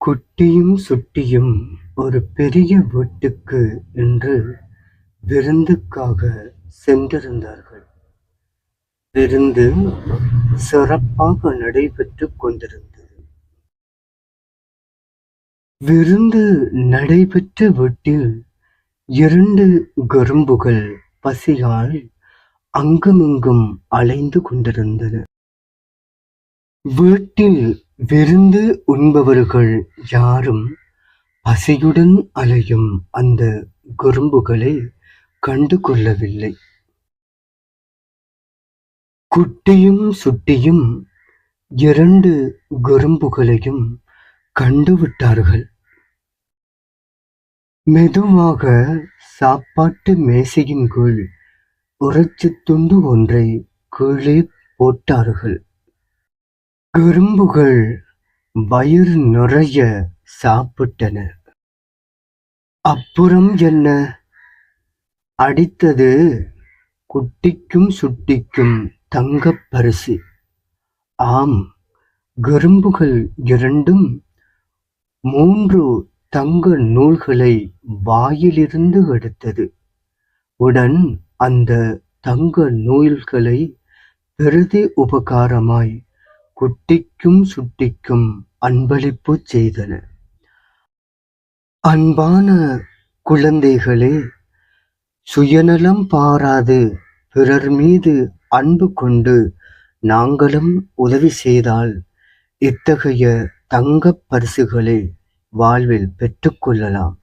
குட்டியும் சுட்டியும் ஒரு பெரிய வீட்டுக்கு இன்று விருந்துக்காக சென்றிருந்தார்கள். விருந்து சிறப்பாக நடைபெற்றுக் கொண்டிருந்தது. விருந்து நடைபெற்ற வீட்டில் 2 கரும்புகள் பசியால் அங்குமிங்கும் அலைந்து கொண்டிருந்தன. வீட்டில் விருந்து உண்பவர்கள் யாரும் பசியுடன் அலையும் அந்த கரும்புகளை கண்டு கொள்ளவில்லை. குட்டியும் சுட்டியும் 2 கரும்புகளையும் கண்டுவிட்டார்கள். மெதுவாக சாப்பாட்டு மேசையின் கீழ் இறைச்சித் துண்டு ஒன்றை கீழே போட்டார்கள். கரும்புகள் வயிறு நிறைய சாப்பிட்டன. அப்புறம் என்ன? அடித்தது குட்டிக்கும் சுட்டிக்கும் தங்கப் பரிசு. ஆம், கரும்புகள் 2ம் 3 தங்க நூல்களை வாயிலிருந்து எடுத்தது. உடன் அந்த தங்க நூல்களை பிரதி உபகாரமாய் குட்டிக்கும் சுட்டிக்கும் அன்பளிப்பு செய்தன. அன்பான குழந்தைகளே, சுயநலம் பாராது பிறர் மீது அன்பு கொண்டு நாங்களும் உதவி செய்தால் இத்தகைய தங்கப் பரிசுகளை வாழ்வில் பெற்றுக்கொள்ளலாம்.